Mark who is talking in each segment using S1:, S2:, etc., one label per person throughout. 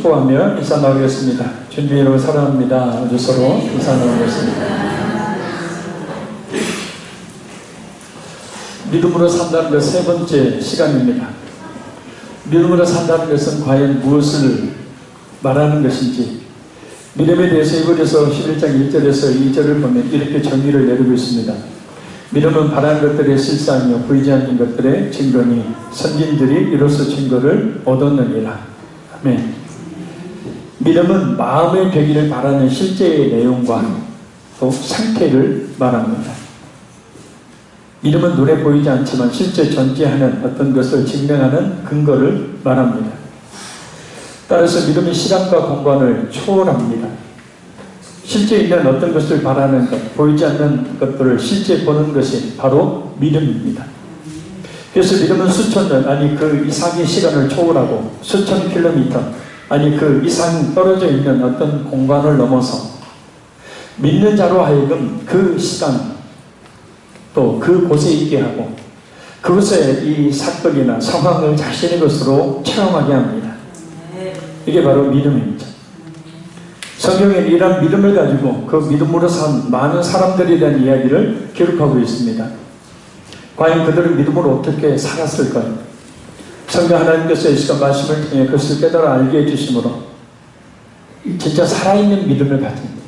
S1: 축복하며 인사 나누겠습니다. 준비 여러분 사랑합니다. 우리 서로 인사 나누겠습니다. 믿음으로 산다는 것 세 번째 시간입니다. 믿음으로 산다는 것은 과연 무엇을 말하는 것인지, 믿음에 대해서 히브리서 11장 1절에서 2절을 보면 이렇게 정의를 내리고 있습니다. 믿음은 바라는 것들의 실상이요 보이지 않는 것들의 증거니 선진들이 이로써 증거를 얻었느니라. 아멘. 믿음은 마음의 되기를 바라는 실제의 내용과 또 상태를 말합니다. 믿음은 눈에 보이지 않지만 실제 존재하는 어떤 것을 증명하는 근거를 말합니다. 따라서 믿음이 시간과 공간을 초월합니다. 실제 있는 어떤 것을 바라는 것, 보이지 않는 것들을 실제 보는 것이 바로 믿음입니다. 그래서 믿음은 수천 년, 아니 그 이상의 시간을 초월하고 수천 킬로미터, 아니 그 이상 떨어져 있는 어떤 공간을 넘어서 믿는 자로 하여금 그 시간 또 그곳에 있게 하고 그곳에 이 사건이나 상황을 자신의 것으로 체험하게 합니다. 이게 바로 믿음입니다. 성경에는 이런 믿음을 가지고 그 믿음으로 산 많은 사람들에 대한 이야기를 기록하고 있습니다. 과연 그들은 믿음으로 어떻게 살았을까요? 성경 하나님께서 이 시간 말씀을 통해 그것을 깨달아 알게 해주심으로 진짜 살아있는 믿음을 가집니다.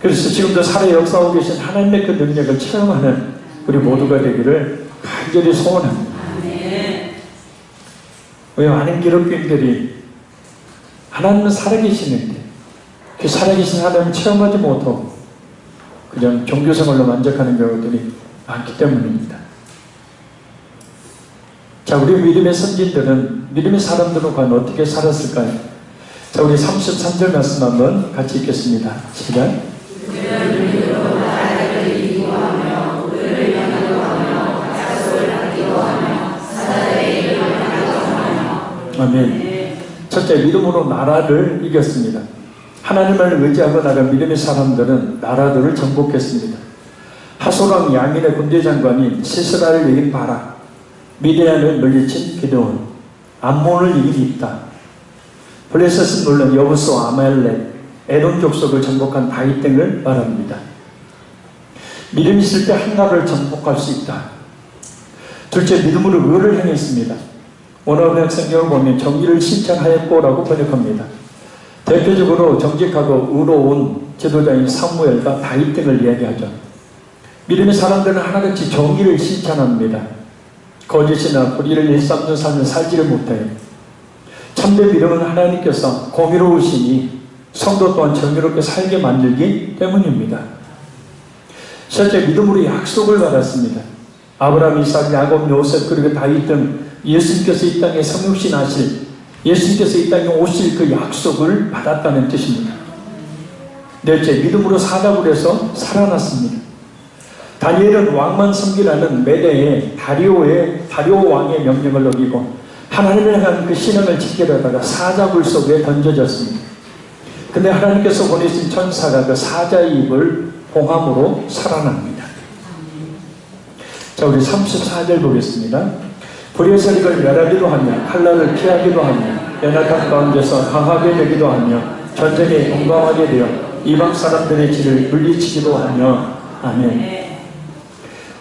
S1: 그래서 지금도 살아 역사하고 계신 하나님의 그 능력을 체험하는 우리 모두가 되기를 간절히 소원합니다. 왜 많은 기독교인들이 하나님은 살아계시는데 그 살아계신 하나님을 체험하지 못하고 그냥 종교생활로 만족하는 경우들이 많기 때문입니다. 자, 우리 믿음의 선진들은, 믿음의 사람들은 과연 어떻게 살았을까요? 자, 우리 33절 말씀 한번 같이 읽겠습니다. 시작. 아멘. 첫째, 믿음으로 나라를 이겼습니다. 하나님을 의지하고 나간 믿음의 사람들은 나라들을 정복했습니다. 하소랑 야민의 군대 장관인 시스라를 이긴 바락, 미디안을 물리친 기드온, 암몬을 이긴 입다, 블레셋은 물론 여부수, 아말렉, 에돔 족속을 정복한 다윗 등을 말합니다. 믿음이 있을 때 한 나라를 정복할 수 있다. 둘째, 믿음으로 의를 행했습니다. 원어번역 성경을 보면 정의를 실천하였고라고 번역합니다. 대표적으로 정직하고 의로운 지도자인 사무엘과 다윗 등을 이야기하죠. 믿음의 사람들은 하나같이 정의를 실천합니다. 거짓이나 불의를 일삼는 삶을 살지를 못해요. 참된 믿음은 하나님께서 공의로우시니 성도 또한 정의롭게 살게 만들기 때문입니다. 실제 믿음으로 약속을 받았습니다. 아브라함, 이삭, 야곱, 요셉, 그리고 다윗 등 예수님께서 이 땅에 성육신하실, 예수님께서 이 땅에 오실 그 약속을 받았다는 뜻입니다. 넷째, 믿음으로 사자굴 해서 살아났습니다. 다니엘은 왕만 섬기라는 메대의 다리오 왕의 명령을 어기고 하나님을 향한 그 신앙을 지키려다가 사자굴 속에 던져졌습니다. 근데 하나님께서 보내신 천사가 그 사자의 입을 봉함으로 살아납니다. 자, 우리 34절 보겠습니다. 불의 세력을 멸하기도 하며 칼날을 피하기도 하며 연약한 가운데서 강하게 되기도 하며 전쟁에 공감하게 되어 이방 사람들의 질을 물리치기도 하며. 아멘.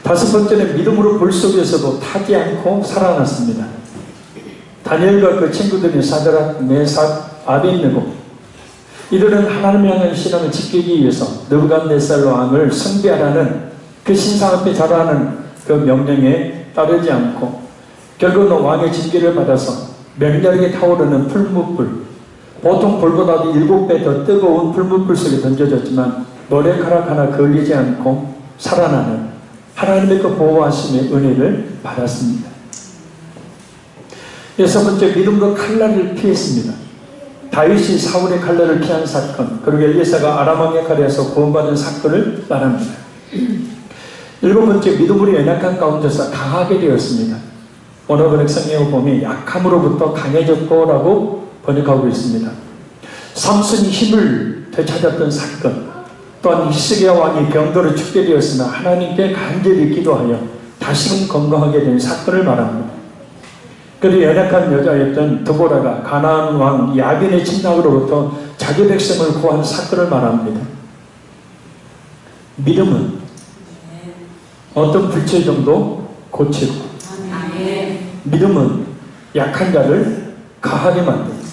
S1: 다섯 번째는 믿음으로 불 속에서도 타지 않고 살아났습니다. 다니엘과 그 친구들인 사드락, 메삭, 아벳느고, 이들은 하나님을 향한 신앙을 지키기 위해서 느부갓네살 왕을 숭배하라는 그 신상 앞에 절하는 그 명령에 따르지 않고 결국은 왕의 징계를 받아서 맹렬하게 타오르는 풀무불, 보통 불보다도 7배 더 뜨거운 풀무불 속에 던져졌지만 머리카락 하나 걸리지 않고 살아나는 하나님의 그 보호하심의 은혜를 받았습니다. 여섯 번째, 믿음으로 칼날을 피했습니다. 다윗이 사울의 칼날을 피한 사건, 그리고 엘리사가 아람 왕의 칼에서 구원받은 사건을 말합니다. 일곱 번째, 믿음으로 연약한 가운데서 강하게 되었습니다. 원어번역 성경을 보면 약함으로부터 강해졌고라고 번역하고 있습니다. 삼손이 힘을 되찾았던 사건, 또한 히스기야 왕이 병들어 죽게 되었으나 하나님께 간절히 기도하여 다시금 건강하게 된 사건을 말합니다. 그리고 연약한 여자였던 드보라가 가나안 왕 야빈의 침략으로부터 자기 백성을 구한 사건을 말합니다. 믿음은 어떤 불체정도 고치고, 믿음은 약한 자를 강하게 만든다.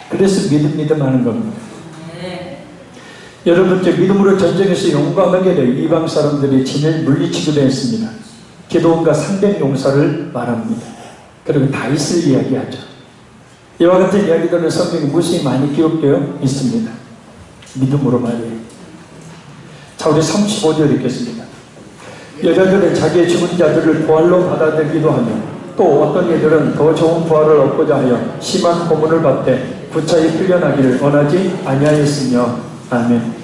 S1: 그래서 믿음 하는 겁니다. 여러분, 믿음으로 전쟁에서 용감하게 될 이방 사람들이 진을 물리치기도 했습니다. 기도원과 300용사를 말합니다. 그리고 다윗을 이야기하죠. 이와 같은 이야기들은 성경에 무수히 많이 기록되어 있습니다. 믿음으로 말이에요. 자, 우리 35절 읽겠습니다. 여자들은 자기의 죽은 자들을 부활로 받아들기도 하며, 또 어떤 이들은 더 좋은 부활을 얻고자 하여 심한 고문을 받되 부차히 풀려나기를 원하지 아니하였으며. 아멘.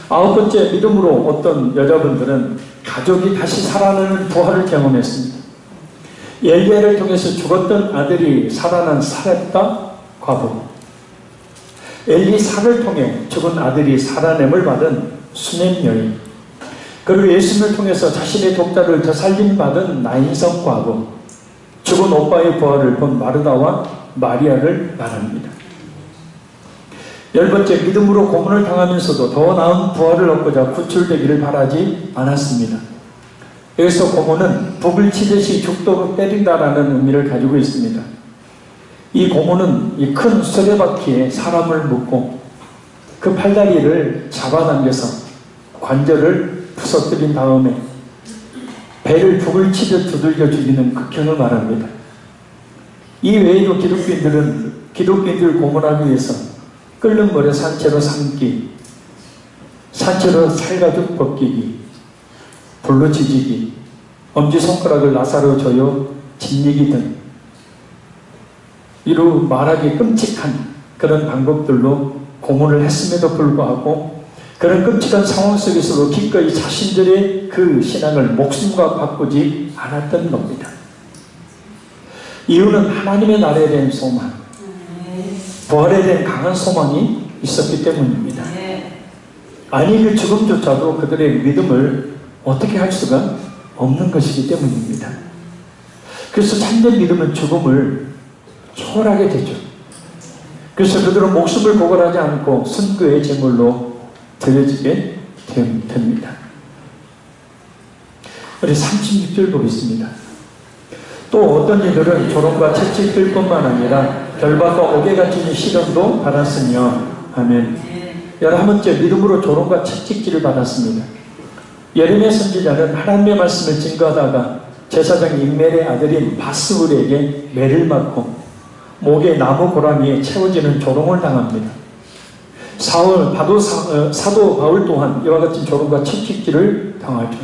S1: 9번째, 믿음으로 어떤 여자분들은 가족이 다시 살아나는 부활을 경험했습니다. 엘리야를 통해서 죽었던 아들이 살아난 사렙다 과부, 엘리사를 통해 죽은 아들이 살아냄을 받은 수넴 여인, 그리고 예수님을 통해서 자신의 독자를 되살림 받은 나인성 과부, 죽은 오빠의 부활을 본 마르다와 마리아를 말합니다. 10번째, 믿음으로 고문을 당하면서도 더 나은 부활을 얻고자 구출되기를 바라지 않았습니다. 여기서 고문은 북을 치듯이 죽도록 때린다라는 의미를 가지고 있습니다. 이 고문은 이 큰 수레바퀴에 사람을 묶고 그 팔다리를 잡아당겨서 관절을 부서뜨린 다음에 배를 북을 치듯 두들겨 죽이는 극형을 말합니다. 이 외에도 기독교인들을 고문하기 위해서 끓는 물에 산채로 삶기, 산채로 살가죽 벗기기, 불로 지지기, 엄지손가락을 나사로 조여 짓이기 등 이루 말하기 끔찍한 그런 방법들로 고문을 했음에도 불구하고 그런 끔찍한 상황 속에서도 기꺼이 자신들의 그 신앙을 목숨과 바꾸지 않았던 겁니다. 이유는 하나님의 나라에 대한 소망, 부활에 대한 강한 소망이 있었기 때문입니다. 아니, 그 죽음조차도 그들의 믿음을 어떻게 할 수가 없는 것이기 때문입니다. 그래서 참된 믿음은 죽음을 초월하게 되죠. 그래서 그들은 목숨을 고갈하지 않고 순교의 제물로 드려지게 됩니다. 우리 36절 보겠습니다. 또 어떤 이들은 조롱과 채찍들 뿐만 아니라 결박과 옥에 갇히는 시련도 받았으며. 아멘. 11번째, 믿음으로 조롱과 채찍질을 받았습니다. 예레미야 선지자는 하나님의 말씀을 증거하다가 제사장 임멜의 아들인 바스울에게 매를 맞고 목에 나무 고라니에 채워지는 조롱을 당합니다. 사도 바울 또한 이와 같은 조롱과 채찍질을 당하죠.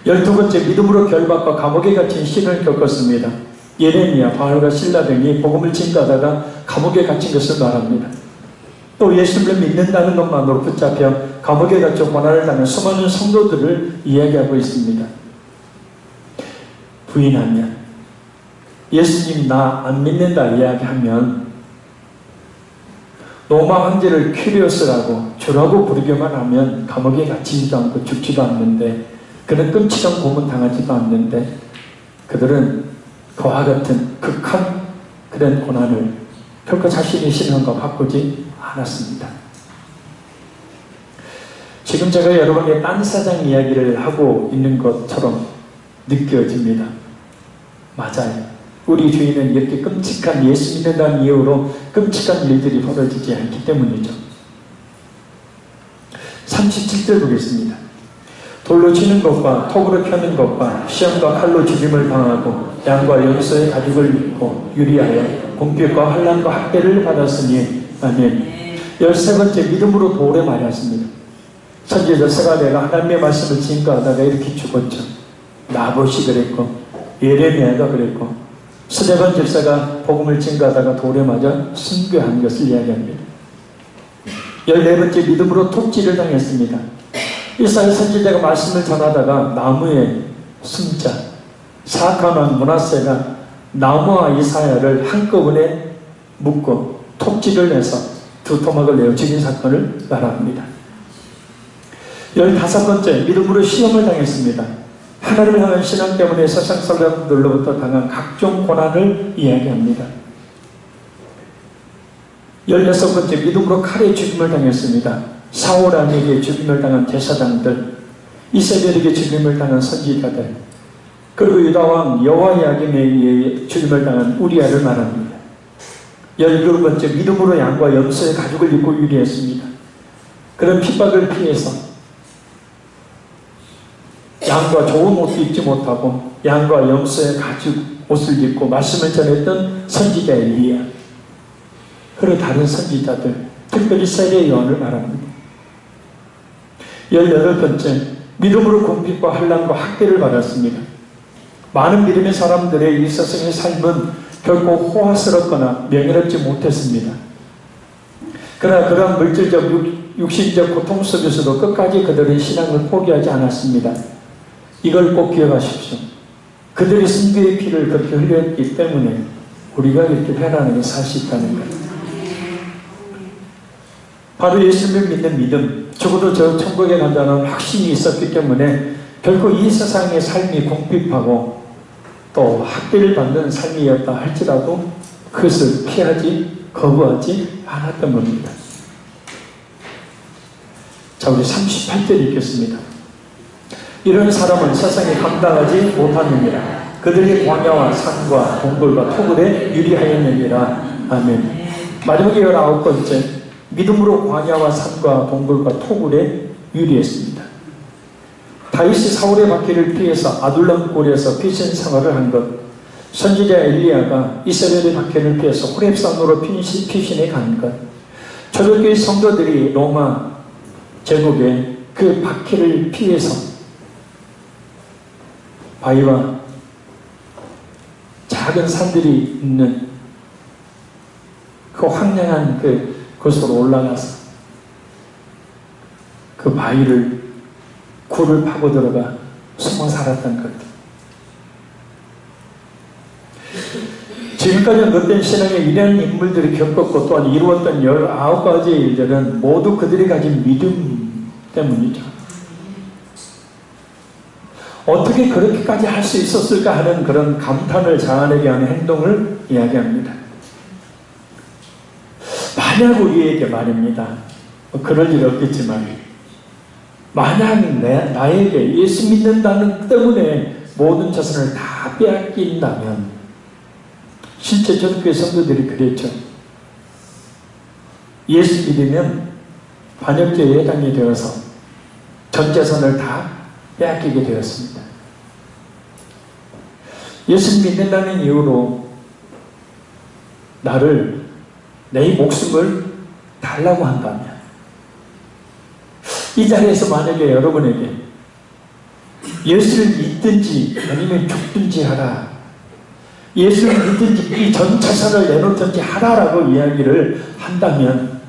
S1: 12번째, 믿음으로 결박과 감옥에 갇힌 시련을 겪었습니다. 예레미야, 바울과 실라 등이 복음을 증거하다가 감옥에 갇힌 것을 말합니다. 또 예수를 믿는다는 것만으로 붙잡혀 감옥에 갇혀 고난을 당한 수많은 성도들을 이야기하고 있습니다. 부인하면, 예수님 나 안 믿는다 이야기하면 로마 황제를 큐리오스라고 주라고 부르기만 하면 감옥에 갇히지도 않고 죽지도 않는데, 그는 끔찍한 고문 당하지도 않는데 그들은 그와 같은 극한 그런 고난을 결코 자신의 신앙과 바꾸지 않았습니다. 지금 제가 여러분에게 딴 사장 이야기를 하고 있는 것처럼 느껴집니다. 맞아요. 우리 주위는 이렇게 끔찍한, 예수 믿는다는 이유로 끔찍한 일들이 벌어지지 않기 때문이죠. 37절 보겠습니다. 돌로 치는 것과 톱으로 펴는 것과 시험과 칼로 죽임을 당하고 양과 염소의 가죽을 입고 유리하여 공격과 환난과 학대를 받았으니. 아멘. 13번째, 믿음으로 돌에 맞았습니다. 선지자 스가랴가 하나님의 말씀을 증거하다가 이렇게 죽었죠. 나봇이 그랬고 예레미야가 그랬고 스데반 집사가 복음을 증거하다가 돌에 맞아 순교한 것을 이야기합니다. 14번째, 믿음으로 톱질을 당했습니다. 이사야 선지자가 말씀을 전하다가 나무에 숨자 사악한 왕 므낫세가 나무와 이사야를 한꺼번에 묶고 톱질을 내서 두 토막을 내어 죽인 사건을 말합니다. 15번째, 믿음으로 시험을 당했습니다. 하나님을 향한 신앙 때문에 세상 사람들로부터 당한 각종 고난을 이야기합니다. 16번째, 믿음으로 칼에 죽임을 당했습니다. 사울 왕에게 죽임을 당한 제사장들, 이세벨에게 죽임을 당한 선지자들, 그리고 유다왕 여호야김에 의해 죽임을 당한 우리아를 말합니다. 17번째, 믿음으로 양과 염소의 가죽을 입고 유리했습니다. 그런 핍박을 피해서 양과 좋은 옷도 입지 못하고 양과 염소의 가죽 옷을 입고 말씀을 전했던 선지자 엘리야, 그리고 다른 선지자들, 특별히 세례 요한을 말합니다. 18번째, 믿음으로 궁핍과 환난과 학대를 받았습니다. 많은 믿음의 사람들의 이 세상의 삶은 결코 호화스럽거나 명예롭지 못했습니다. 그러나 그러한 물질적, 육신적 고통 속에서도 끝까지 그들의 신앙을 포기하지 않았습니다. 이걸 꼭 기억하십시오. 그들이 순교의 피를 그렇게 흘렸기 때문에 우리가 이렇게 편안하게 살 수 있다는 것. 바로 예수님을 믿는 믿음, 적어도 저 천국에 간다는 확신이 있었기 때문에 결코 이 세상의 삶이 궁핍하고 또 학대를 받는 삶이었다 할지라도 그것을 피하지, 거부하지 않았던 겁니다. 자, 우리 38절 읽겠습니다. 이런 사람은 세상에 감당하지 못하느니라. 그들이 광야와 산과 동굴과 토굴에 유리하였느니라. 아멘. 마지막에 19번째, 믿음으로 광야와 산과 동굴과 토굴에 유리했습니다. 다윗이 사울의 박해를 피해서 아둘람 굴에서 피신 생활을 한 것, 선지자 엘리야가 이스라엘의 박해를 피해서 호렙산으로 피신해 간 것, 초대교회 성도들이 로마 제국의 그 박해를 피해서 바위와 작은 산들이 있는 그 황량한 그곳으로 올라가서 그 바위를 굴을 파고 들어가 숨어 살았던 것. 지금까지 어떤 신앙에 이런 인물들이 겪었고 또한 이루었던 19가지의 일들은 모두 그들이 가진 믿음 때문이죠. 어떻게 그렇게까지 할 수 있었을까 하는 그런 감탄을 자아내게 하는 행동을 이야기합니다. 만약 우리에게 말입니다. 그럴 일 없겠지만 만약 나에게 예수 믿는다는 때문에 모든 자산을 다 빼앗긴다면, 실제 전교회 성도들이 그랬죠. 예수 믿으면 반역죄에 해당이 되어서 전 재산을 다 빼앗기게 되었습니다. 예수 믿는다는 이유로 내 목숨을 달라고 한다면, 이 자리에서 만약에 여러분에게 예수를 믿든지 아니면 죽든지 하라, 예수를 믿든지 이 전 재산을 내놓든지 하라라고 이야기를 한다면,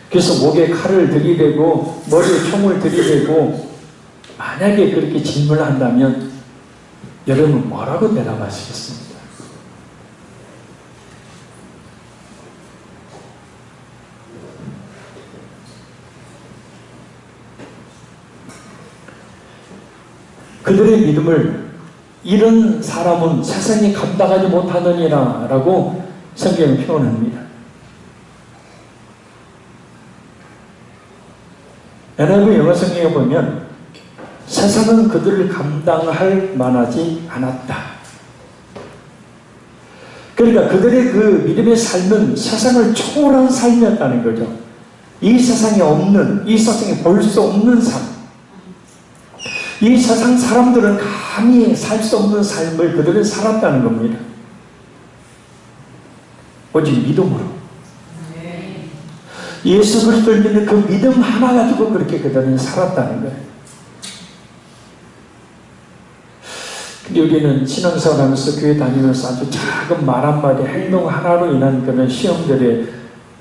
S1: 그래서 목에 칼을 들이대고 머리에 총을 들이대고 만약에 그렇게 질문을 한다면 여러분 뭐라고 대답하시겠습니까? 그들의 믿음을 이런 사람은 세상이 감당하지 못하느니라 라고 성경은 표현합니다. NIV 영어 성경에 보면 세상은 그들을 감당할 만하지 않았다. 그러니까 그들의 그 믿음의 삶은 세상을 초월한 삶이었다는 거죠. 이 세상에 없는, 이 세상에 볼 수 없는 삶. 이 세상 사람들은 감히 살 수 없는 삶을 그들은 살았다는 겁니다. 오직 믿음으로. 예수 그리스도를 믿는 그 믿음 하나 가지고 그렇게 그들은 살았다는 거예요. 근데 우리는 신앙생활 하면서 교회 다니면서 아주 작은 말 한마디, 행동 하나로 인한 그런 시험들에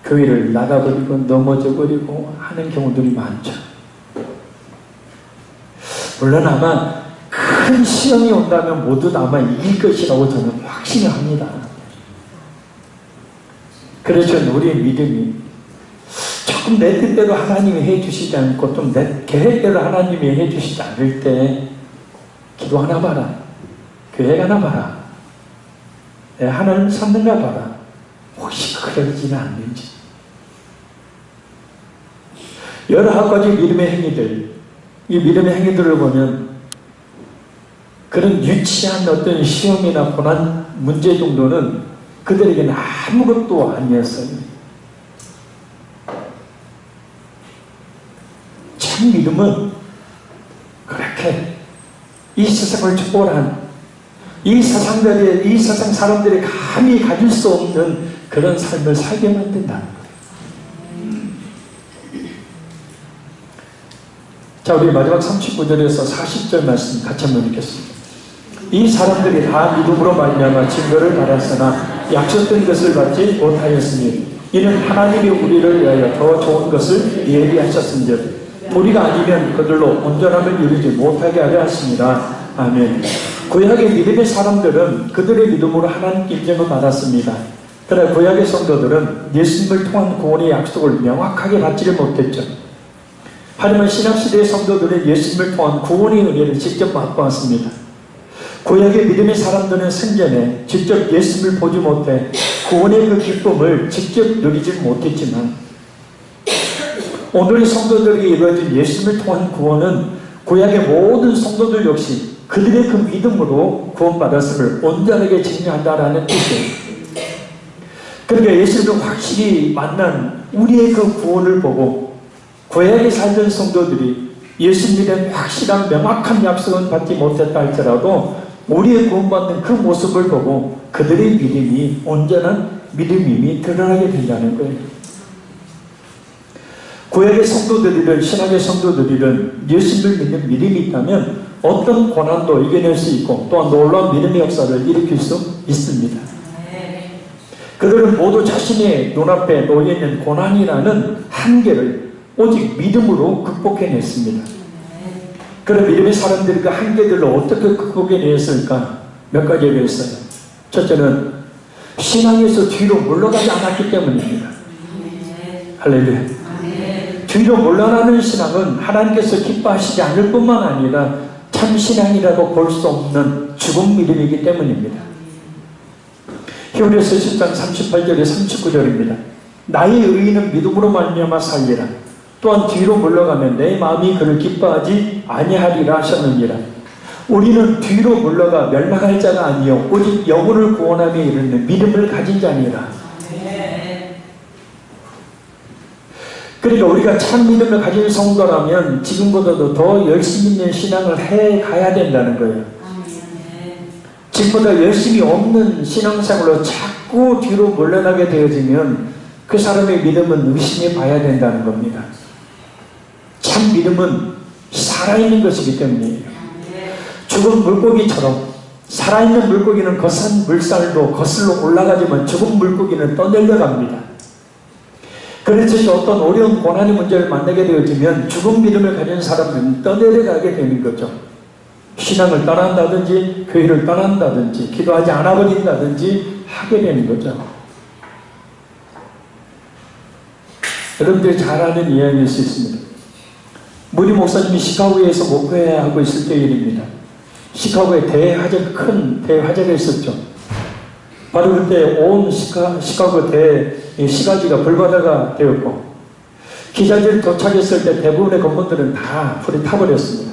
S1: 교회를 나가버리고 넘어져버리고 하는 경우들이 많죠. 물론 아마 큰 시험이 온다면 모두 아마 이길 것이라고 저는 확신을 합니다. 그래서 우리의 믿음이 조금 내 뜻대로 하나님이 해주시지 않고 좀 내 계획대로 하나님이 해주시지 않을 때 기도하나 봐라. 교회 가나 봐라. 하나님 찾는가 봐라. 혹시 그러지는 않는지. 여러 가지 믿음의 행위들, 이 믿음의 행위들을 보면 그런 유치한 어떤 시험이나 고난 문제 정도는 그들에게는 아무것도 아니었어요. 참 믿음은 그렇게 이 세상을 초월한 이 세상 사람들이 감히 가질 수 없는 그런 삶을 살게 만든다는 거예요. 자, 우리 마지막 39절에서 40절 말씀 같이 한번 읽겠습니다. 이 사람들이 다 믿음으로 말미암아 증거를 받았으나 약속된 것을 받지 못하였으니 이는 하나님이 우리를 위하여 더 좋은 것을 예비하셨은즉 우리가 아니면 그들로 온전함을 이루지 못하게 하려 하십니다. 아멘. 구약의 믿음의 사람들은 그들의 믿음으로 하나님께 인정을 받았습니다. 그러나 구약의 성도들은 예수님을 통한 구원의 약속을 명확하게 받지를 못했죠. 하지만 신약시대의 성도들은 예수님을 통한 구원의 은혜를 직접 맛보았습니다. 구약의 믿음의 사람들은 생전에 직접 예수님을 보지 못해 구원의 그 기쁨을 직접 누리지 못했지만 오늘의 성도들에게 이루어진 예수님을 통한 구원은 구약의 모든 성도들 역시 그들의 그 믿음으로 구원받았음을 온전하게 증명한다라는 뜻이에요. 그러니까 예수님을 확실히 만난 우리의 그 구원을 보고 구약에 살던 성도들이 예수님에 대한 확실한 명확한 약속은 받지 못했다 할지라도 우리의 구원받는 그 모습을 보고 그들의 믿음이 온전한 믿음임이 드러나게 된다는 거예요. 구약의 성도들이든 신약의 성도들이든 예수님을 믿는 믿음이 있다면 어떤 고난도 이겨낼 수 있고 또한 놀라운 믿음의 역사를 일으킬 수 있습니다. 그들은 모두 자신의 눈앞에 놓여있는 고난이라는 한계를 오직 믿음으로 극복해냈습니다. 그런 믿음의 사람들이 그 한계들을 어떻게 극복해냈을까? 몇 가지가 있어요. 첫째는 신앙에서 뒤로 물러가지 않았기 때문입니다. 할렐루야. 뒤로 물러나는 신앙은 하나님께서 기뻐하시지 않을 뿐만 아니라 참 신앙이라고 볼 수 없는 죽은 믿음이기 때문입니다. 히브리서 10장 38절에 39절입니다. 나의 의인은 믿음으로 말미암아 살리라. 또한 뒤로 물러가면 내 마음이 그를 기뻐하지 아니하리라 하셨느니라. 우리는 뒤로 물러가 멸망할 자가 아니요 오직 영혼을 구원함에 이르는 믿음을 가진 자니라. 그러니까 우리가 참 믿음을 가진 성도라면 지금보다도 더 열심히 있는 신앙을 해 가야 된다는 거예요. 지금보다 열심히 없는 신앙생활로 자꾸 뒤로 물러나게 되어지면 그 사람의 믿음은 의심해 봐야 된다는 겁니다. 참 믿음은 살아있는 것이기 때문이에요. 죽은 물고기처럼 살아있는 물고기는 거센 물살도 거슬러 올라가지만 죽은 물고기는 떠내려갑니다. 그래서 어떤 어려운 고난의 문제를 만나게 되어지면 죽은 믿음을 가진 사람은 떠내려가게 되는 거죠. 신앙을 떠난다든지 교회를 떠난다든지 기도하지 않아버린다든지 하게 되는 거죠. 여러분들이 잘 아는 이야기일 수 있습니다. 무디 목사님이 시카고에서 목회하고 있을 때 일입니다. 시카고에 큰 대화재가 있었죠. 바로 그때 온 시카고 시가지가 불바다가 되었고 기자들이 도착했을 때 대부분의 건물들은 다 불이 타버렸습니다.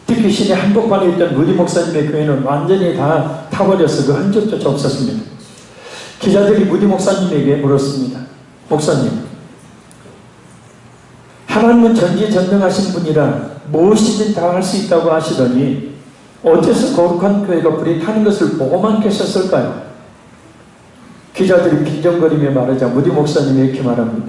S1: 특히 시내 한복판에 있던 무디 목사님의 교회는 완전히 다 타버려서 그 흔적조차 없었습니다. 기자들이 무디 목사님에게 물었습니다. 목사님, 하나님은 전지전능하신 분이라 무엇이든 다 할 수 있다고 하시더니 어째서 거룩한 교회가 불이 타는 것을 보고만 계셨을까요? 기자들이 빈정거리며 말하자 무디 목사님이 이렇게 말합니다.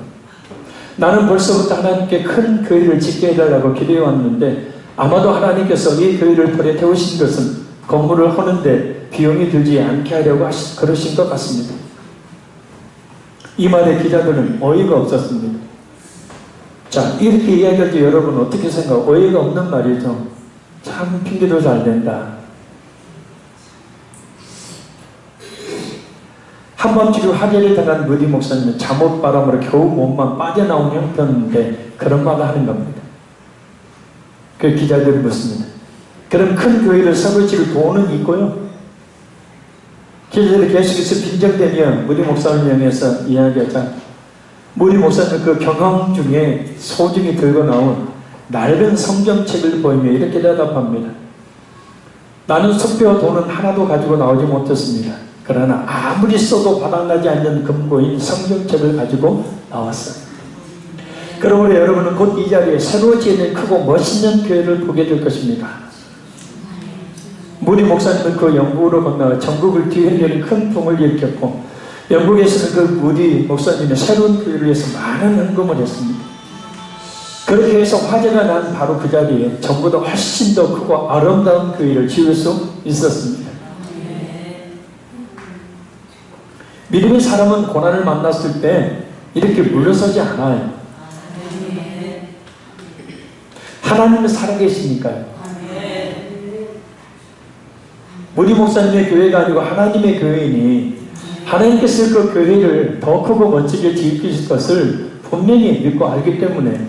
S1: 나는 벌써부터 하나님께 큰 교회를 짓게 해달라고 기도해왔는데 아마도 하나님께서 이 교회를 불에 태우신 것은 건물을 하는데 비용이 들지 않게 하려고 그러신 것 같습니다. 이 말에 기자들은 어이가 없었습니다. 자, 이렇게 이야기할 때 여러분 어떻게 생각해요? 어이가 없는 말이죠. 참 핑계도 잘 된다. 한밤중에 화재를 당한 무디 목사님은 잠옷바람으로 겨우 몸만 빠져나온 형편인데 그런 말을 하는 겁니다. 그 기자들이 묻습니다. 그런 큰 교회를 세워질 돈은 있고요. 기자들이 계속해서 빈정대며 무리 목사를 향해서 이야기하자 무리 목사는 그 경험 중에 소중히 들고 나온 낡은 성경책을 보이며 이렇게 대답합니다. 나는 숙배와 돈은 하나도 가지고 나오지 못했습니다. 그러나 아무리 써도 바닥나지 않는 금고인 성경책을 가지고 나왔어요. 그러므로 여러분은 곧 이 자리에 새로 지어낸 크고 멋있는 교회를 보게 될 것입니다. 무리 목사님은 그 영국으로 건너가 전국을 뒤흔드는 큰 풍을 일으켰고 영국에서는 그 무리 목사님의 새로운 교회를 위해서 많은 헌금을 했습니다. 그렇게 해서 화제가 난 바로 그 자리에 전보다 훨씬 더 크고 아름다운 교회를 지을 수 있었습니다. 믿음의 사람은 고난을 만났을 때 이렇게 물러서지 않아요. 하나님은 살아계시니까요. 무리 목사님의 교회가 아니고 하나님의 교회이니 하나님께서 그 교회를 더 크고 멋지게 지으실 것을 분명히 믿고 알기 때문에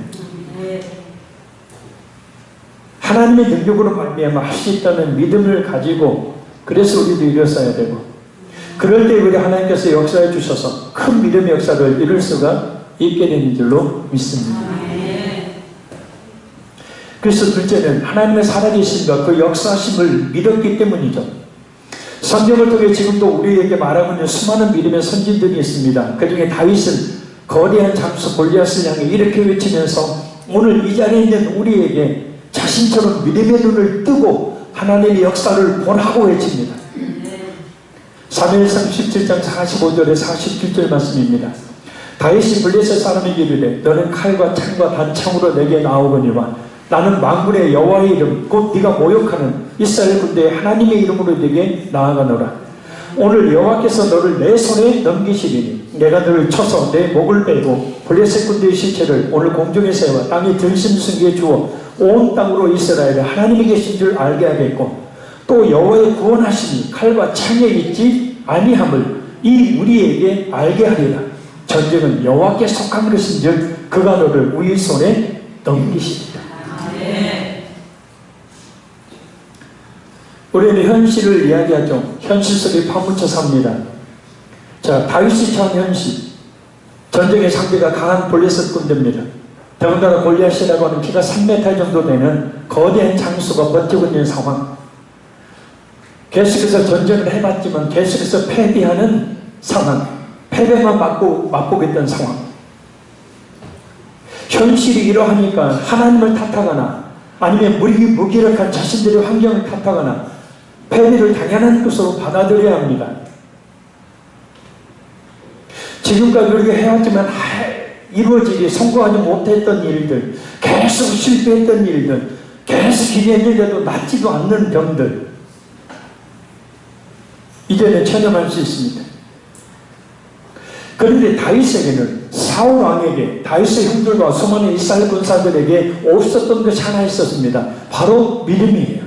S1: 하나님의 능력으로 말미암아 할 수 있다는 믿음을 가지고 그래서 우리도 일어서야 되고 그럴 때 우리 하나님께서 역사해 주셔서 큰 믿음의 역사를 이룰 수가 있게 되는 줄로 믿습니다. 그래서 둘째는 하나님의 살아계심과 그 역사심을 믿었기 때문이죠. 성경을 통해 지금도 우리에게 말하고 있는 수많은 믿음의 선진들이 있습니다. 그 중에 다윗은 거대한 장수 골리앗을 향해 이렇게 외치면서 오늘 이 자리에 있는 우리에게 자신처럼 믿음의 눈을 뜨고 하나님의 역사를 보라고 외칩니다. 사무엘상 17장 45절에 47절 말씀입니다. 다윗이 블레셋 사람에게 이르되 너는 칼과 창과 단창으로 내게 나오거니와 나는 만군의 여호와의 이름 곧 네가 모욕하는 이스라엘 군대의 하나님의 이름으로 네게 나아가노라. 오늘 여호와께서 너를 내 손에 넘기시리니 내가 너를 쳐서 내 목을 베고 블레셋 군대의 시체를 오늘 공중에 세워 땅의 들짐승에게 주어 온 땅으로 이스라엘의 하나님이 계신 줄 알게 하겠고 또 여호와의 구원하심이 칼과 창에 있지 아니함을 이 우리에게 알게 하리라. 전쟁은 여호와께 속한 것인즉 그가 너를 우리 손에 넘기시리라. 우리는 현실을 이야기하죠. 현실 속에 파묻혀 삽니다. 자, 다윗이 처한 현실. 전쟁의 상대가 강한 블레셋 군대입니다. 더군다나 골리앗이라고 하는 키가 3m 정도 되는 거대한 장수가 버티고 있는 상황. 계속해서 전쟁을 해봤지만 계속해서 패배하는 상황. 패배만 맛보겠다는 상황. 현실이 이러하니까 하나님을 탓하거나 아니면 무기력한 자신들의 환경을 탓하거나 패배를 당연한 것으로 받아들여야 합니다. 지금까지 우리가 해왔지만 이루어지기 성공하지 못했던 일들, 계속 실패했던 일들, 계속 기대했는데도 낫지도 않는 병들 이제는 체념할 수 있습니다. 그런데 다윗에게는 사울 왕에게 다윗의 형들과 수많은 이스라엘 군사들에게 없었던 것이 하나 있었습니다. 바로 믿음이에요.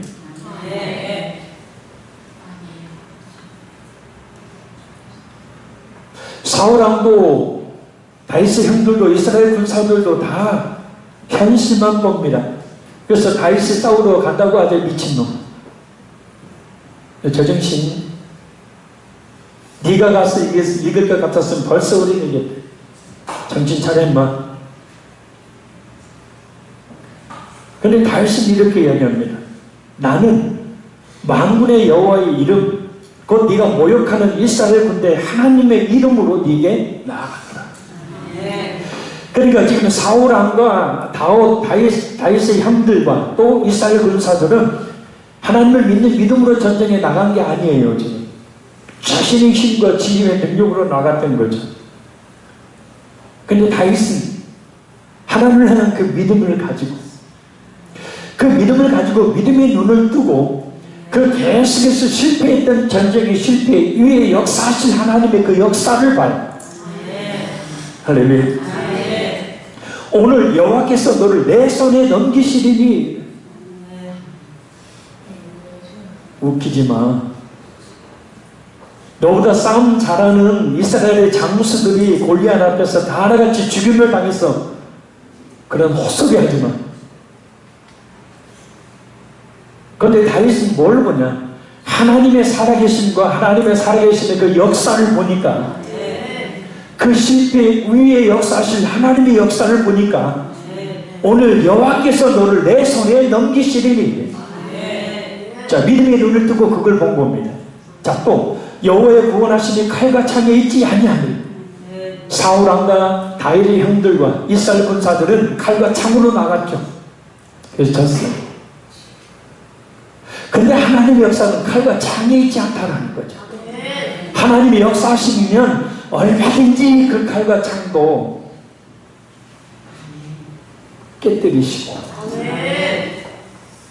S1: 사울 왕도 다윗의 형들도 이스라엘 군사들도 다 현실만 봅니다. 그래서 다윗이 싸우러 간다고 하죠. 미친놈. 제정신이 네가 가서 이길 것 같았으면 벌써 우리에게 정신 차려 임마. 그런데 다윗은 이렇게 이야기합니다. 나는 만군의 여호와의 이름 곧 네가 모욕하는 이스라엘 군대 하나님의 이름으로 네게 나아가라. 그러니까 지금 사울 왕과 다윗의 형들과 또 이스라엘 군사들은 하나님을 믿는 믿음으로 전쟁에 나간 게 아니에요. 지금 자신의 힘과 지혜의 능력으로 나갔던 거죠. 그런데 다윗은 하나님을 향한 그 믿음을 가지고 믿음의 눈을 뜨고 그 계속해서 실패했던 전쟁의 실패 위에 역사하신 하나님의 그 역사를 봐요. 할렐루야. 오늘 여호와께서 너를 내 손에 넘기시리니 웃기지 마. 너보다 싸움 잘하는 이스라엘의 장수들이 골리앗 앞에서 다 하나같이 죽임을 당해서 그런 헛소리 하지 마. 그런데 다윗은 뭘 보냐? 하나님의 살아계심과 하나님의 살아계심의 그 역사를 보니까, 그 실패 위에 역사하실 하나님의 역사를 보니까, 오늘 여호와께서 너를 내 손에 넘기시리니. 자, 믿음의 눈을 뜨고 그걸 본 겁니다. 자, 또 여호와의 구원하심이 칼과 창에 있지 아니하니. 사울 왕과 다윗의 형들과 이스라엘 군사들은 칼과 창으로 나갔죠. 그래서 졌어요. 근데 하나님의 역사는 칼과 창에 있지 않다는 거죠. 하나님의 역사하시면 얼마든지 그 칼과 창도 깨뜨리시고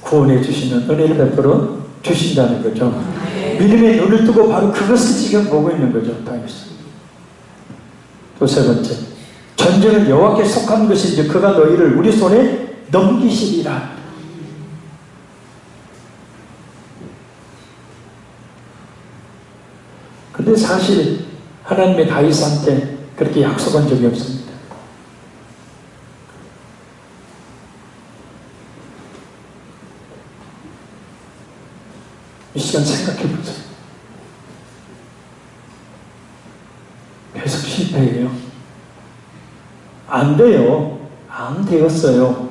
S1: 구원해 주시는 은혜를 베풀어 주신다는 거죠. 믿음의 눈을 뜨고 바로 그것을 지금 보고 있는 거죠. 다윗은. 또 세 번째, 전쟁은 여호와께 속한 것인지 그가 너희를 우리 손에 넘기시리라. 근데 사실 하나님의 다윗한테 그렇게 약속한 적이 없습니다. 이 시간 생각해 보세요. 계속 실패해요. 안 돼요. 안 되었어요.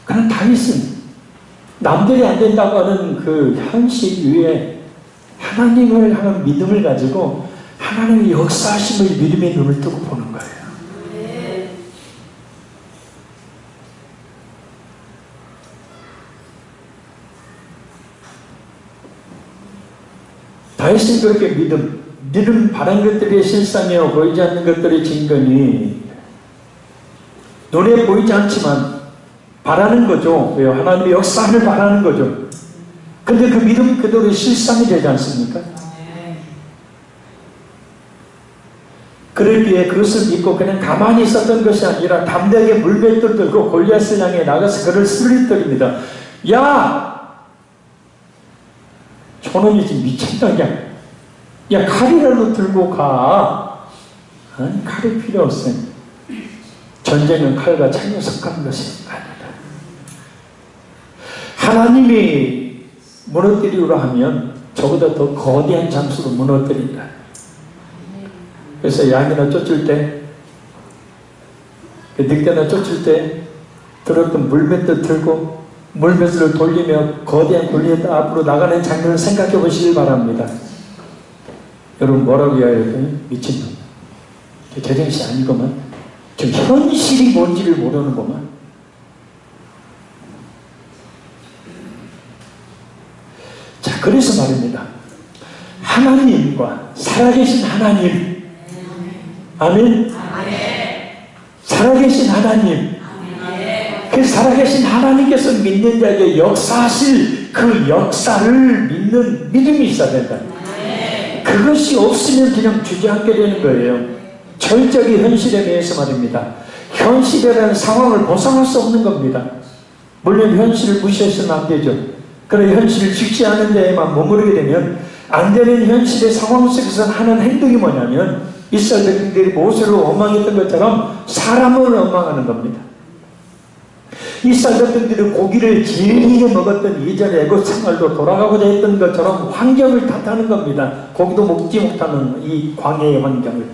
S1: 그런 다윗은 남들이 안 된다고 하는 그 현실 위에 하나님을 향한 믿음을 가지고 하나님의 역사하심을 믿음의 눈을 뜨고 보는 거예요. 다윗은 그렇게 믿음 바란 것들이 실상이요 보이지 않는 것들의 증거니 눈에 보이지 않지만 바라는 거죠. 왜요? 하나님의 역사를 바라는 거죠. 근데 그 믿음 그대로 실상이 되지 않습니까? 그러기에 그것을 믿고 그냥 가만히 있었던 것이 아니라 담대하게 물맷돌 들고 골리앗을 향해 나가서 그를 쓰러뜨립니다. 야! 저놈이 지금 미쳤다. 야, 칼이라도 들고 가. 아니, 칼이 필요 없어요. 전쟁은 칼과 창에 속한 것이 아니다. 하나님이 무너뜨리려 하면 저보다 더 거대한 장수로 무너뜨린다. 그래서 양이나 쫓을 때, 늑대나 쫓을 때 들었던 물맷돌 들고 물맷을 돌리며 거대한 골리앗 앞으로 나가는 장면을 생각해 보시길 바랍니다. 여러분 뭐라고 해야 할까요? 미친놈. 제정신이 아니구만. 좀 현실이 뭔지를 모르는구만. 자, 그래서 말입니다. 하나님과 살아계신 하나님. 아멘. 살아계신 하나님. 그 살아계신 하나님께서 믿는 자에게 역사하실 그 역사를 믿는 믿음이 있어야 된다. 그것이 없으면 그냥 주저앉게 되는 거예요. 절적이 현실에 대해서 말입니다. 현실이라는 상황을 벗어날 수 없는 겁니다. 물론 현실을 무시해서는 안 되죠. 그런 현실을 직시하는 데에만 머무르게 되면 안 되는 현실의 상황 속에서 하는 행동이 뭐냐면 이스라엘 백성들이 모세를 원망했던 것처럼 사람을 원망하는 겁니다. 이스라엘 백성들이 고기를 질기게 먹었던 이전의 애굽 생활도 돌아가고자 했던 것처럼 환경을 탓하는 겁니다. 고기도 먹지 못하는 이 광야의 환경을.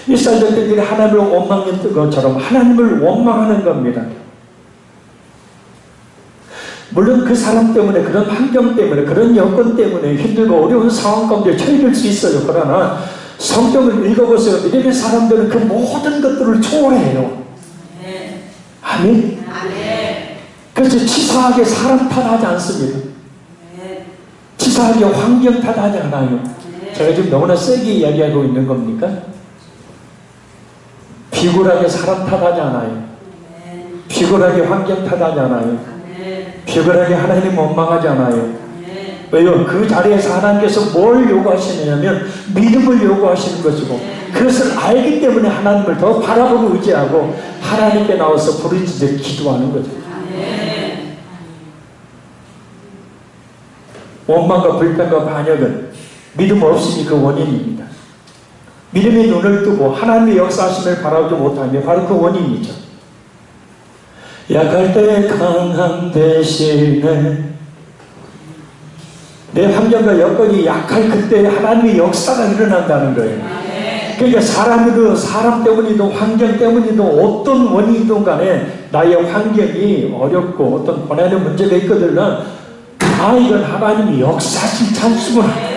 S1: 이스라엘 백성들이 하나님을 원망했던 것처럼 하나님을 원망하는 겁니다. 물론 그 사람 때문에, 그런 환경 때문에, 그런 여건 때문에 힘들고 어려운 상황 가운데 처해질 수 있어요. 그러나 성경을 읽어보세요. 믿음의 사람들은 그 모든 것들을 초월해요. 아멘. 그래서 치사하게 사람 탓하지 않습니다. 치사하게 환경 탓하지 않아요. 제가 지금 너무나 세게 이야기하고 있는 겁니까? 비굴하게 사람 탓하지 않아요. 비굴하게 환경 탓하지 않아요. 비굴하게 하나님 원망하지 않아요. 왜요? 그 자리에서 하나님께서 뭘 요구하시느냐면 믿음을 요구하시는 것이고, 그것을 알기 때문에 하나님을 더 바라보고 의지하고 하나님께 나와서 부르짖어 기도하는 거죠. 원망과 불평과 반역은 믿음 없음이 그 원인입니다. 믿음의 눈을 뜨고 하나님의 역사하심을 바라보지 못하는 게 바로 그 원인이죠. 약할 때 강한 대신에 내 환경과 여건이 약할 그때 하나님의 역사가 일어난다는 거예요. 그러니까 사람 때문이든 환경 때문이든 어떤 원인이든 간에 나의 환경이 어렵고 어떤 고난의 문제가 있거든, 이건 하나님이 역사하신 찬스구나.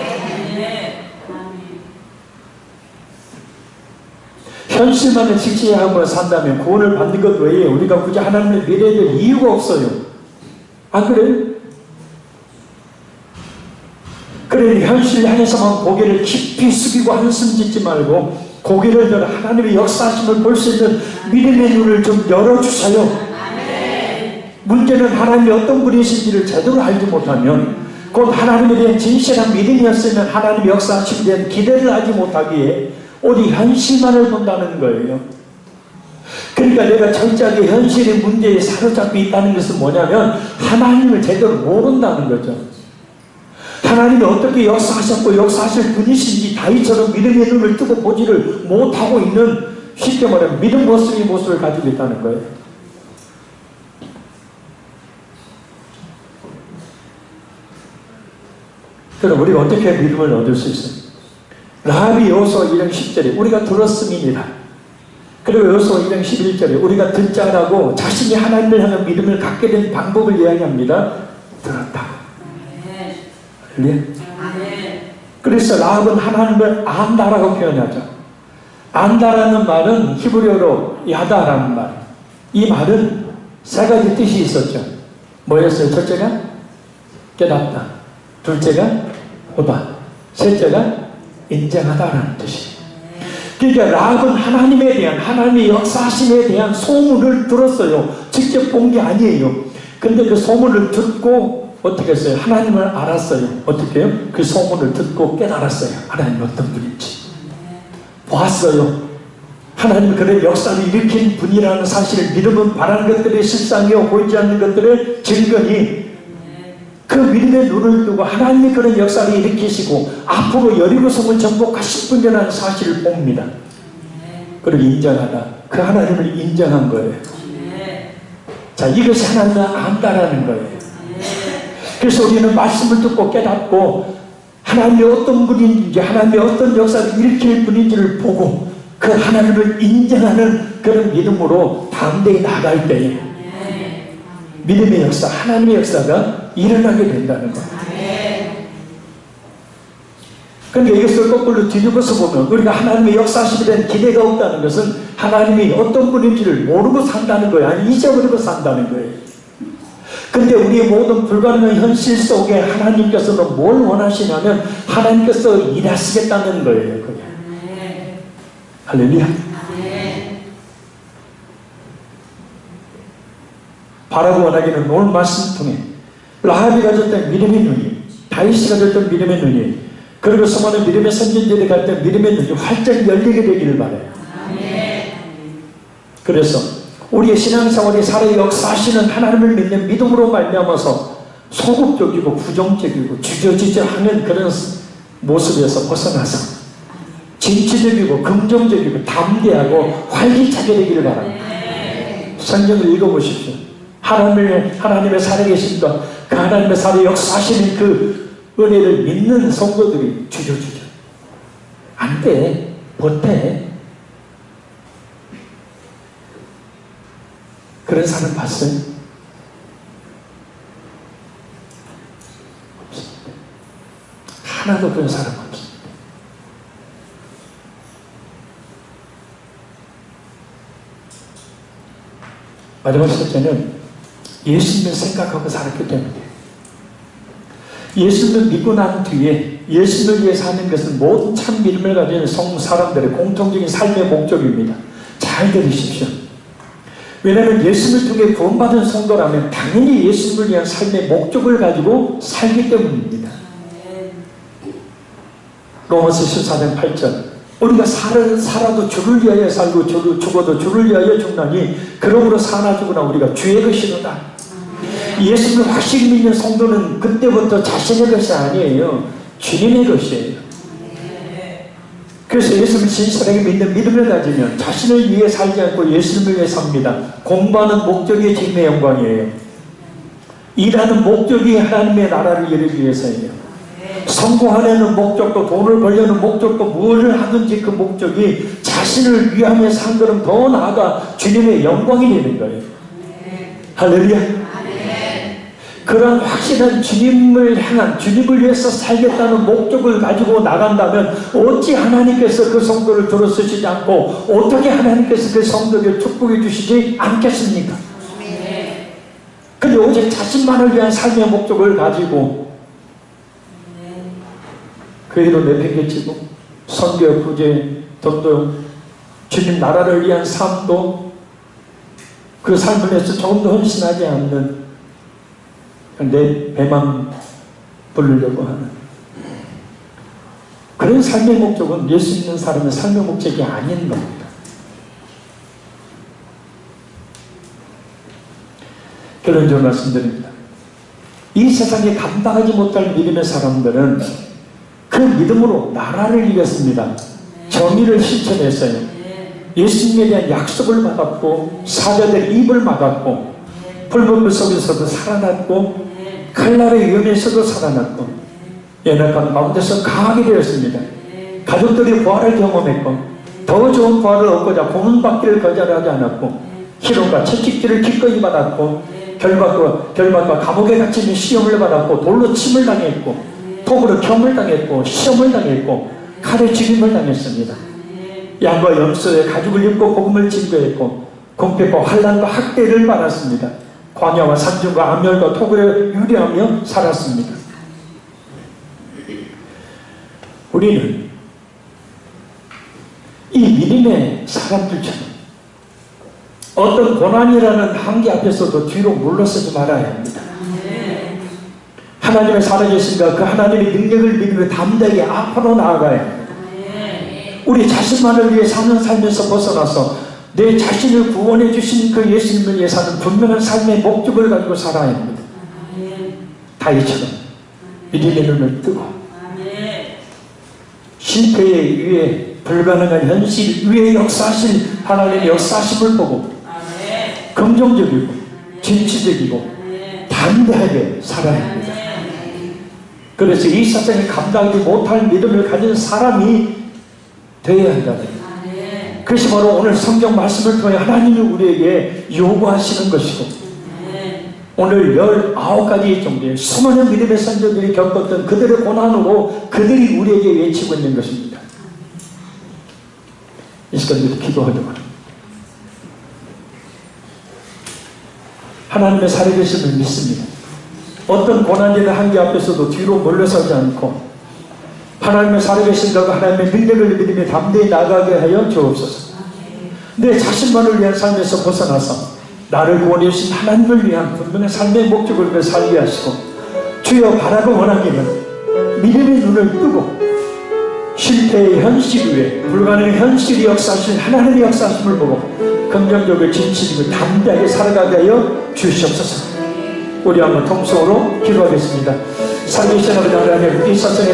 S1: 현실만을 직시하고 산다면 구원을 받는 것 외에 우리가 굳이 하나님을 믿어야 될 이유가 없어요. 안 그래요? 그래, 현실 향해서만 고개를 깊이 숙이고 한숨 짓지 말고 고개를 들어 하나님의 역사하심을 볼 수 있는 믿음의 눈을 좀 열어주세요. 문제는 하나님이 어떤 분이신지를 제대로 알지 못하면, 곧 하나님에 대한 진실한 믿음이었으면 하나님의 역사하심에 대한 기대를 하지 못하기에 오직 현실만을 본다는 거예요. 그러니까 내가 철저하게 현실의 문제에 사로잡혀 있다는 것은 뭐냐면 하나님을 제대로 모른다는 거죠. 하나님이 어떻게 역사하셨고 역사하실 분이신지 다윗처럼 믿음의 눈을 뜨고 보지를 못하고 있는, 쉽게 말하면 믿음 모습을 가지고 있다는 거예요. 그럼 우리가 어떻게 믿음을 얻을 수 있어요? 라합이 여호수아 1장 10절에 우리가 들었음이니라. 그리고 여호수아 1장 11절에 우리가 듣자라고 자신이 하나님을 향한 믿음을 갖게 된 방법을 이야기합니다. 들었다. 그래서 라합은 하나님을 안다라고 표현하죠. 안다라는 말은 히브리어로 야다라는 말. 이 말은 세 가지 뜻이 있었죠. 뭐였어요? 첫째가 깨닫다, 둘째가 보다, 셋째가 인정하다라는 뜻이에요. 그러니까 라합은 하나님에 대한, 하나님의 역사하심에 대한 소문을 들었어요. 직접 본 게 아니에요. 근데 그 소문을 듣고 어떻게 했어요? 하나님을 알았어요. 어떻게 해요? 그 소문을 듣고 깨달았어요. 하나님이 어떤 분인지 보았어요. 하나님이 그런 역사를 일으킨 분이라는 사실을, 믿음은 바라는 것들의 실상이요 보이지 않는 것들의 증거니, 그 믿음의 눈을 뜨고 하나님이 그런 역사를 일으키시고 앞으로 여리고성을 정복하실 분이라는 사실을 봅니다. 그리고 인정하다. 그 하나님을 인정한 거예요. 자, 이것이 하나님을 안다라는 거예요. 그래서 우리는 말씀을 듣고 깨닫고 하나님이 어떤 분인지, 하나님이 어떤 역사를 일으킬 분인지를 보고 그 하나님을 인정하는 그런 믿음으로 담대히 나갈 때에 믿음의 역사, 하나님의 역사가 일어나게 된다는 거예요. 그러니까 이것을 거꾸로 뒤집어서 보면 우리가 하나님의 역사하심에 대한 기대가 없다는 것은 하나님이 어떤 분인지를 모르고 산다는 거예요. 아니, 잊어버리고 산다는 거예요. 근데 우리의 모든 불가능한 현실 속에 하나님께서는 뭘 원하시냐면 하나님께서 일하시겠다는 거예요. 그게. 할렐루야. 바라고 원하기는 오늘 말씀 통해 라합이 가졌던 믿음의 눈이, 다윗이 가졌던 믿음의 눈이, 그리고 수많은 믿음의 선진들이 가졌던 믿음의 눈이 활짝 열리게 되기를 바라요. 그래서 우리의 신앙생활이 살아 역사하시는 하나님을 믿는 믿음으로 말미암아서 소극적이고 부정적이고 주저주저하는 그런 모습에서 벗어나서 진취적이고 긍정적이고 담대하고 활기차게 되기를 바랍니다. 성경을 읽어보십시오. 하나님의 살아계심과 그 하나님의 살아 역사하시는 그 은혜를 믿는 성도들이 주저주저, 안 돼, 못해, 그런 사람 봤어요? 없습니다. 하나도 그런 사람 없습니다. 마지막 첫째는 예수님을 생각하고 살았기 때문에, 예수님을 믿고 난 뒤에 예수님을 위해 사는 것은 모든 참 믿음을 가진 사람들의 공통적인 삶의 목적입니다. 잘 들으십시오. 왜냐하면 예수님을 통해 구원받은 성도라면 당연히 예수님을 위한 삶의 목적을 가지고 살기 때문입니다. 로마서 14장 8절, 우리가 살아도 주를 위하여 살고 죽어도 주를 위하여 죽나니 그러므로 사나 죽으나 우리가 주의 것이로다. 예수님을 확실히 믿는 성도는 그때부터 자신의 것이 아니에요. 주님의 것이에요. 그래서 예수님을 진실하게 믿는 믿음을 가지면 자신을 위해 살지 않고 예수님을 위해 삽니다. 공부하는 목적이 주님의 영광이에요. 일하는 목적이 하나님의 나라를 이루기 위해서예요. 성공하려는 목적도, 돈을 벌려는 목적도, 무엇을 하든지 그 목적이 자신을 위하며 산 걸음 더 나아가 주님의 영광이 되는 거예요. 할렐루야. 그런 확실한 주님을 향한, 주님을 위해서 살겠다는 목적을 가지고 나간다면 어찌 하나님께서 그 성도를 들어쓰시지 않고 어떻게 하나님께서 그 성도를 축복해 주시지 않겠습니까? 근데 오직 자신만을 위한 삶의 목적을 가지고 그 일로 내팽개치고 선교, 구제, 전도, 주님 나라를 위한 삶도 그 삶을 위해서 조금 더 헌신하지 않는 내 배만 부르려고 하는 그런 삶의 목적은 예수 믿는 사람의 삶의 목적이 아닌 겁니다. 결론적으로 말씀드립니다. 이 세상에 감당하지 못할 믿음의 사람들은 그 믿음으로 나라를 이겼습니다. 정의를 실천했어요. 예수님에 대한 약속을 받았고 사자들의 입을 막았고 불법불 속에서도 살아났고 칼날의 위험에서도 살아났고 연약한 가운데서 강하게 되었습니다. 가족들이 부활을 경험했고 더 좋은 부활을 얻고자 고문받기를 거절하지 않았고 희롱과 채찍질을 기꺼이 받았고 결박과 감옥에 갇히는 시험을 받았고 돌로 침을 당했고 톱으로 겸을 당했고 시험을 당했고 칼에 죽임을 당했습니다. 양과 염소의 가죽을 입고 복음을 증거했고 공격과 환난과 학대를 받았습니다. 광야와 산중과 암열과 토굴에 유리하며 살았습니다. 우리는 이 믿음의 사람들처럼 어떤 고난이라는 한계 앞에서도 뒤로 물러서지 말아야 합니다. 하나님의 살아계신가 그 하나님의 능력을 믿으며 담대하게 앞으로 나아가야 합니다. 우리 자신만을 위해 사는 삶에서 벗어나서 내 자신을 구원해 주신 그 예수님을 위해 사는 분명한 삶의 목적을 가지고 살아야 합니다. 다윗처럼 믿음의 눈을 뜨고 실패의 위에 불가능한 현실 위에 역사하신 하나님의 역사하심을 보고 긍정적이고 진취적이고 담대하게 살아야 합니다. 그래서 이 세상에 감당하지 못할 믿음을 가진 사람이 되어야 한다는 그것이 바로 오늘 성경 말씀을 통해 하나님이 우리에게 요구하시는 것이고 오늘 19가지 정도의 수많은 믿음의 선조들이 겪었던 그들의 고난으로 그들이 우리에게 외치고 있는 것입니다. 이 시간에도 기도하려고 합니다. 하나님의 살아계심을 믿습니다. 어떤 고난이나 한계 앞에서도 뒤로 물러서지 않고 하나님의 살아계신다고 하나님의 능력을 믿으며 담대히 나가게 하여 주옵소서. 내 자신만을 위한 삶에서 벗어나서 나를 구원해 주신 하나님을 위한 분명한 삶의 목적을 살게 하시고 주여 바라고 원하기는 믿음의 눈을 뜨고 실패의 현실 위에 불가능한 현실이 역사하신 하나님의 역사하심을 보고 긍정적으로 진실이고 담대하게 살아가게 하여 주시옵소서. 우리 한번 통성으로 기도하겠습니다. 살아계신 아버지 하나님 이 세상에